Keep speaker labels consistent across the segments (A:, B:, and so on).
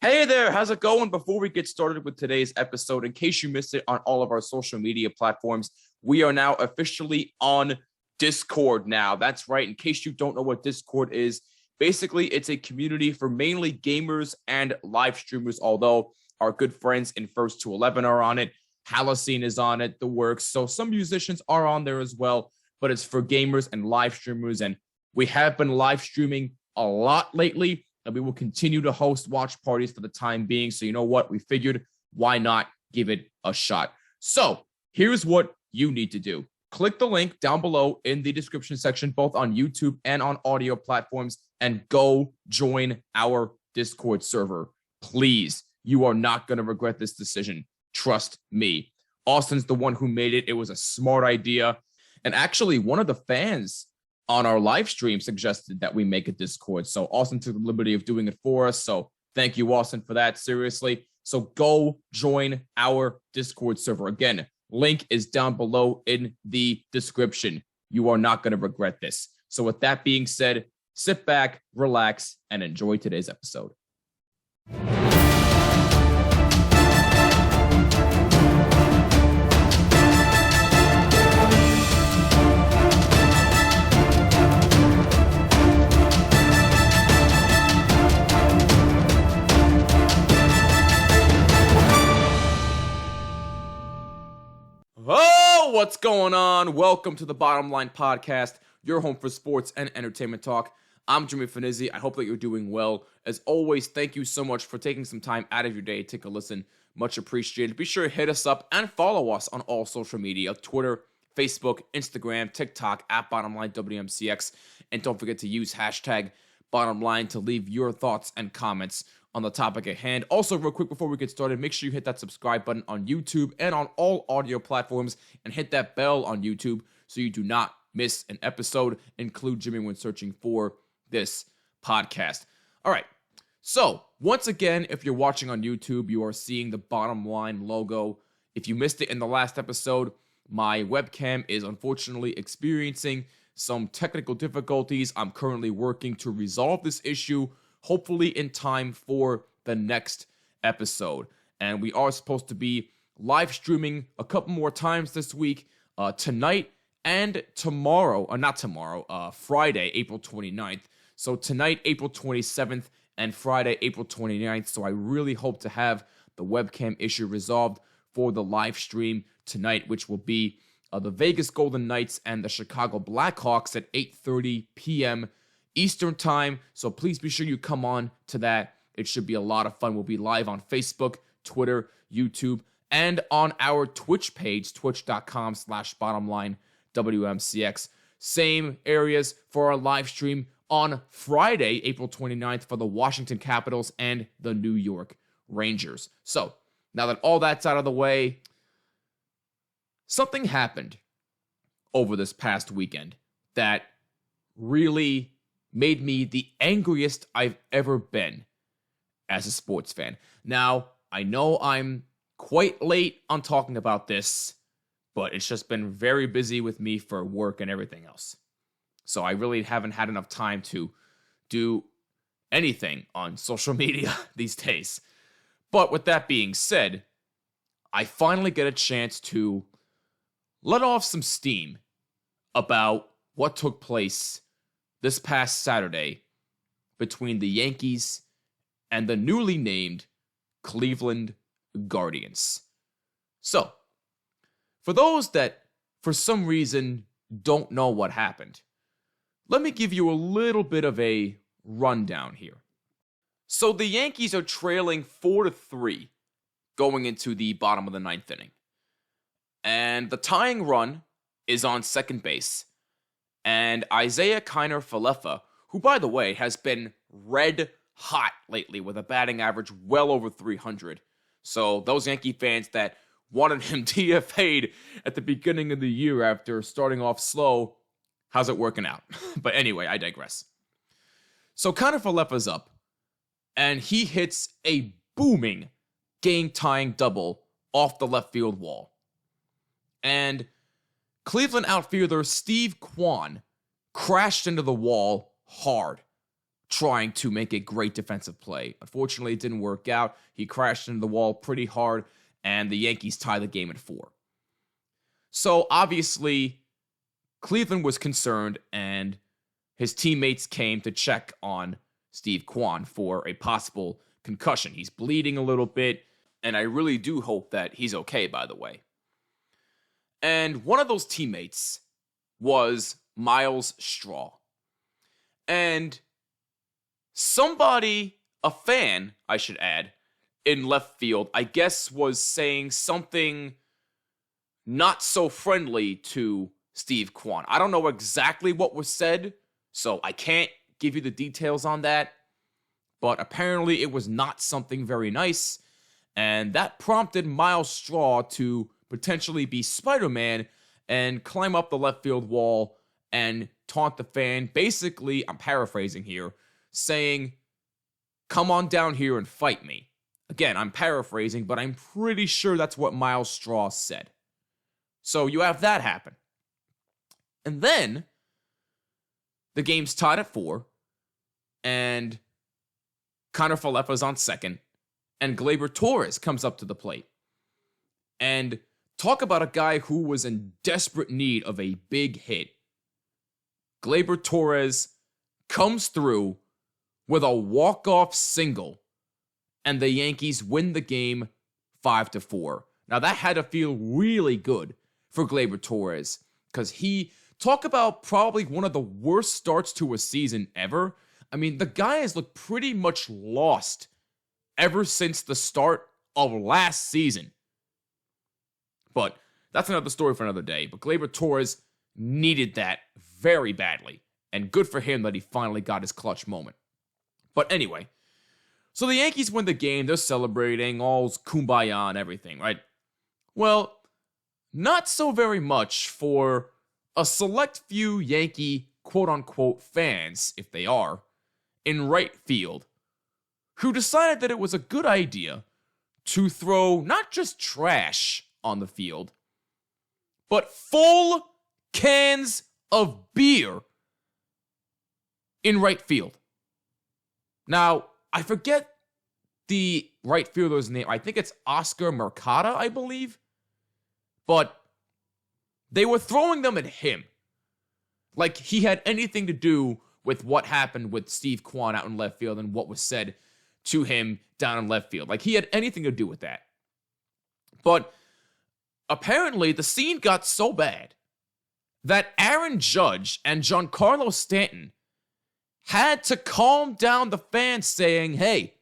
A: Hey there, how's it going? Before we get started with today's episode, in case you missed it on all of our social media platforms, we are now officially on Discord now. That's right. In case you don't know what Discord is, basically it's a community for mainly gamers and live streamers, although our good friends in First to 11 are on it. Halocene is on it, the works. So some musicians are on there as well, but it's for gamers and live streamers. And we have been live streaming a lot lately, and we will continue to host watch parties for the time being. So you know what? We figured, why not give it a shot? So here's what you need to do. Click the link down below in the description section, both on YouTube and on audio platforms, and go join our Discord server. Please, you are not going to regret this decision. Trust me. Austin's the one who made it. It was a smart idea. And actually, one of the fans on our live stream suggested that we make a Discord. So Austin took the liberty of doing it for us. So thank you, Austin, for that. Seriously. So go join our Discord server. Again, link is down below in the description. You are not going to regret this. So with that being said, sit back, relax, and enjoy today's episode. Oh, what's going on? Welcome to the Bottom Line Podcast, your home for sports and entertainment talk. I'm Jimmy Finizzi. I hope that you're doing well. As always, thank you so much for taking some time out of your day to take a listen. Much appreciated. Be sure to hit us up and follow us on all social media, Twitter, Facebook, Instagram, TikTok, at BottomLineWMCX. And don't forget to use hashtag BottomLine to leave your thoughts and comments on the topic at hand. Also, real quick before we get started, make sure you hit that subscribe button on YouTube and on all audio platforms, and hit that bell on YouTube so you do not miss an episode. Include Jimmy when searching for this podcast. All right. So once again, if you're watching on YouTube, you are seeing the Bottom Line logo. If you missed it in the last episode, my webcam is unfortunately experiencing some technical difficulties. I'm currently working to resolve this issue, hopefully in time for the next episode. And we are supposed to be live streaming a couple more times this week, tonight and tomorrow, Friday, April 29th. So tonight, April 27th, and Friday, April 29th. So I really hope to have the webcam issue resolved for the live stream tonight, which will be the Vegas Golden Knights and the Chicago Blackhawks at 8:30 p.m. Eastern time. So please be sure you come on to that. It should be a lot of fun. We'll be live on Facebook, Twitter, YouTube, and on our Twitch page, twitch.com/bottomlinewmcx. Same areas for our live stream on Friday, April 29th for the Washington Capitals and the New York Rangers. So now that all that's out of the way, something happened over this past weekend that really made me the angriest I've ever been as a sports fan. Now, I know I'm quite late on talking about this, but it's just been very busy with me for work and everything else. So I really haven't had enough time to do anything on social media these days. But with that being said, I finally get a chance to let off some steam about what took place this past Saturday between the Yankees and the newly named Cleveland Guardians. So, for those that for some reason don't know what happened, let me give you a little bit of a rundown here. So the Yankees are trailing 4-3 going into the bottom of the ninth inning. And the tying run is on second base. And Isaiah Kiner-Falefa, who, by the way, has been red hot lately with a batting average well over 300. So those Yankee fans that wanted him DFA'd at the beginning of the year after starting off slow, how's it working out? But anyway, I digress. So Kiner-Falefa's up, and he hits a booming game-tying double off the left field wall. And Cleveland outfielder Steve Kwan crashed into the wall hard, trying to make a great defensive play. Unfortunately, it didn't work out. He crashed into the wall pretty hard, and the Yankees tie the game at 4. So obviously, Cleveland was concerned, and his teammates came to check on Steve Kwan for a possible concussion. He's bleeding a little bit, and I really do hope that he's okay, by the way. And one of those teammates was Myles Straw. And somebody, a fan, I should add, in left field, I guess was saying something not so friendly to Steve Kwan. I don't know exactly what was said, so I can't give you the details on that. But apparently it was not something very nice, and that prompted Myles Straw to potentially be Spider-Man and climb up the left field wall and taunt the fan. Basically, I'm paraphrasing here, saying, "Come on down here and fight me." Again, I'm paraphrasing, but I'm pretty sure that's what Myles Straw said. So you have that happen. And then the game's tied at 4, and Connor Falefa's on second, and Gleyber Torres comes up to the plate. And talk about a guy who was in desperate need of a big hit. Gleyber Torres comes through with a walk-off single, and the Yankees win the game 5-4. Now, that had to feel really good for Gleyber Torres, because talk about probably one of the worst starts to a season ever. I mean, the guy has looked pretty much lost ever since the start of last season. But that's another story for another day. But Gleyber Torres needed that very badly, and good for him that he finally got his clutch moment. But anyway, so the Yankees win the game. They're celebrating, all's kumbaya and everything, right? Well, not so very much for a select few Yankee quote-unquote fans, if they are, in right field, who decided that it was a good idea to throw not just trash on the field, but full cans of beer in right field. Now, I forget the right fielder's name. I think it's Oscar Mercado, I believe. But they were throwing them at him like he had anything to do with what happened with Steve Kwan out in left field and what was said to him down in left field. Like he had anything to do with that. But apparently the scene got so bad that Aaron Judge and Giancarlo Stanton had to calm down the fans, saying, "Hey,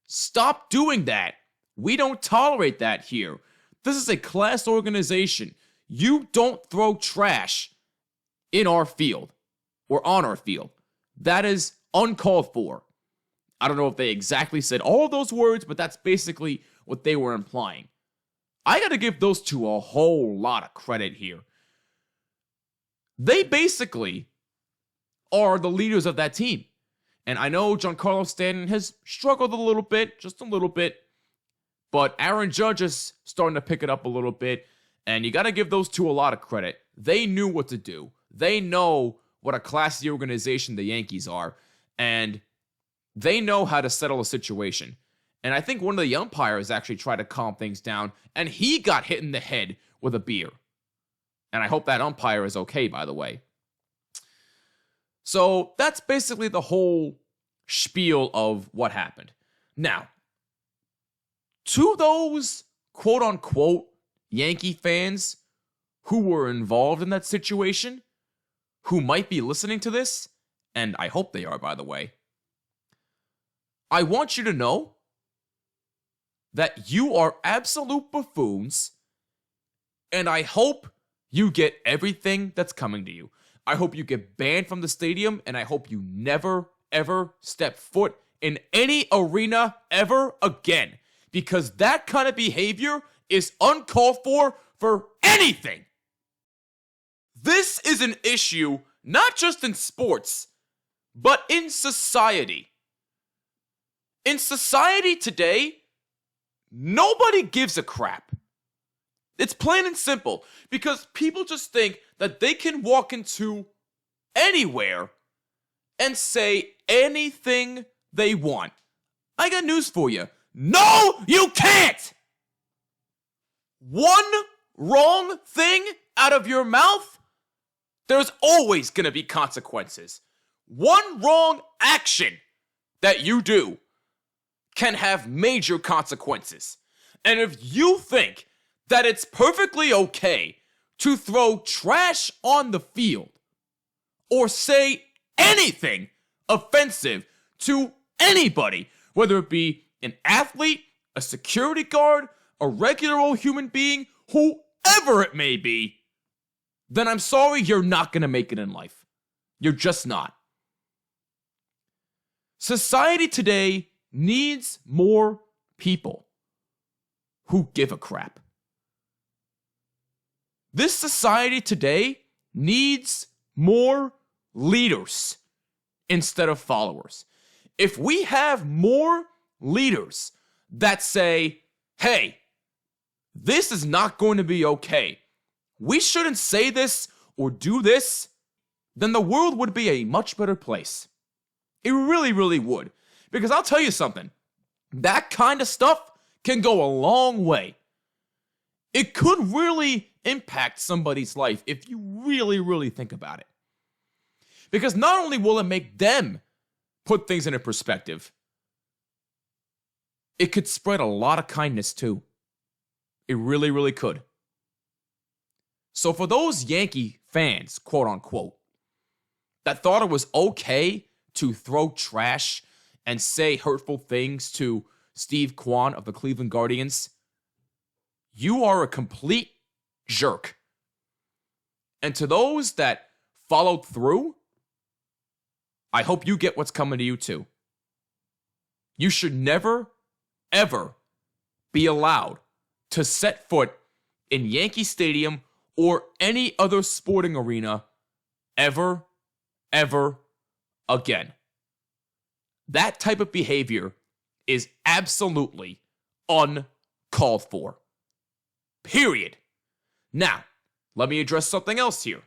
A: stop doing that. We don't tolerate that here. This is a class organization. You don't throw trash in our field or on our field. That is uncalled for." I don't know if they exactly said all those words, but that's basically what they were implying. I got to give those two a whole lot of credit here. They basically are the leaders of that team. And I know Giancarlo Stanton has struggled a little bit, just a little bit, but Aaron Judge is starting to pick it up a little bit, and you got to give those two a lot of credit. They knew what to do. They know what a classy organization the Yankees are, and they know how to settle a situation. And I think one of the umpires actually tried to calm things down, and he got hit in the head with a beer. And I hope that umpire is okay, by the way. So that's basically the whole spiel of what happened. Now, to those quote-unquote Yankee fans who were involved in that situation, who might be listening to this, and I hope they are, by the way, I want you to know that you are absolute buffoons, and I hope you get everything that's coming to you. I hope you get banned from the stadium, and I hope you never, ever step foot in any arena ever again. Because that kind of behavior is uncalled for anything. This is an issue not just in sports, but in society. In society today, nobody gives a crap. It's plain and simple, because people just think that they can walk into anywhere and say anything they want. I got news for you. No, you can't! One wrong thing out of your mouth, there's always going to be consequences. One wrong action that you do can have major consequences. And if you think that it's perfectly okay to throw trash on the field or say anything offensive to anybody, whether it be an athlete, a security guard, a regular old human being, whoever it may be, then I'm sorry, you're not going to make it in life. You're just not. Society today needs more people who give a crap. This society today needs more leaders instead of followers. If we have more leaders that say, hey, this is not going to be okay, we shouldn't say this or do this, then the world would be a much better place. It really, really would. Because I'll tell you something, that kind of stuff can go a long way. It could really impact somebody's life if you really, really think about it. Because not only will it make them put things into perspective, it could spread a lot of kindness too. It really, really could. So for those Yankee fans, quote unquote, that thought it was okay to throw trash and say hurtful things to Steve Kwan of the Cleveland Guardians, you are a complete jerk. And to those that followed through, I hope you get what's coming to you too. You should never, ever be allowed to set foot in Yankee Stadium or any other sporting arena ever again. That type of behavior is absolutely uncalled for. Period. Now, let me address something else here.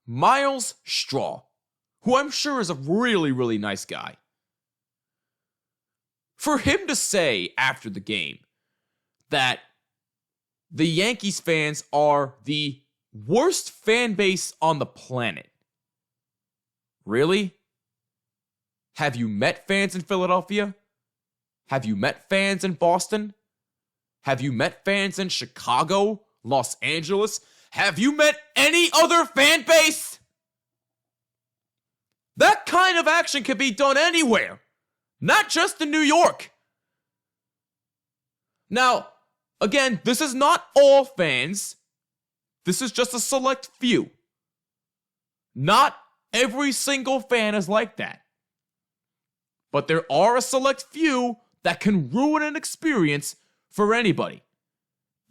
A: Miles Straw, who I'm sure is a really, really nice guy. For him to say after the game that the Yankees fans are the worst fan base on the planet. Really? Have you met fans in Philadelphia? Have you met fans in Boston? Have you met fans in Chicago, Los Angeles? Have you met any other fan base? That kind of action can be done anywhere, not just in New York. Now, again, this is not all fans. This is just a select few. Not every single fan is like that. But there are a select few that can ruin an experience for anybody.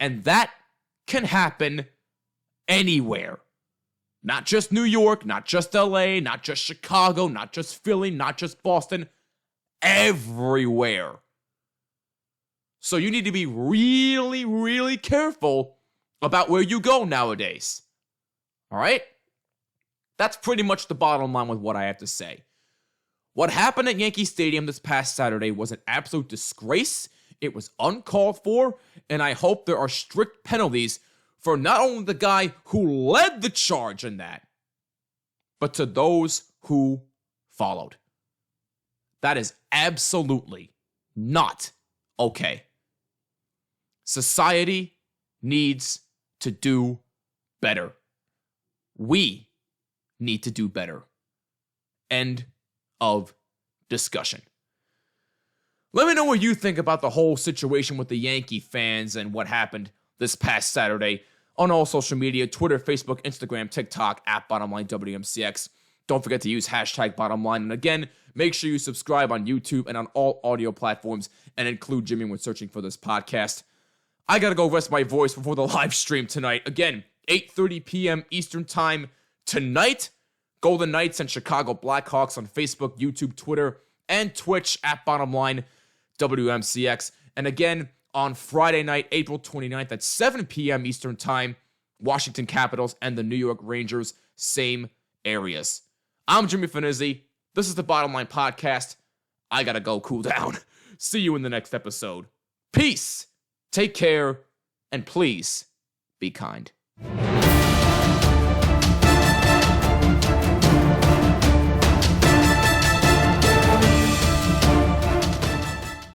A: And that can happen anywhere. Not just New York, not just LA, not just Chicago, not just Philly, not just Boston. Everywhere. So you need to be really, really careful about where you go nowadays. All right? That's pretty much the bottom line with what I have to say. What happened at Yankee Stadium this past Saturday was an absolute disgrace. It was uncalled for, and I hope there are strict penalties for not only the guy who led the charge in that, but to those who followed. That is absolutely not okay. Society needs to do better. We need to do better. End of discussion. Let me know what you think about the whole situation with the Yankee fans and what happened this past Saturday on all social media, Twitter, Facebook, Instagram, TikTok, at BottomlineWMCX. Don't forget to use hashtag BottomLine. And again, make sure you subscribe on YouTube and on all audio platforms and include Jimmy when searching for this podcast. I gotta go rest my voice before the live stream tonight. Again, 8:30 p.m. Eastern Time tonight. Golden Knights and Chicago Blackhawks on Facebook, YouTube, Twitter, and Twitch at BottomlineWMCX. And again, on Friday night, April 29th at 7 p.m. Eastern Time, Washington Capitals and the New York Rangers, same areas. I'm Jimmy Finizzi. This is the Bottom Line Podcast. I gotta go cool down. See you in the next episode. Peace. Take care. And please be kind.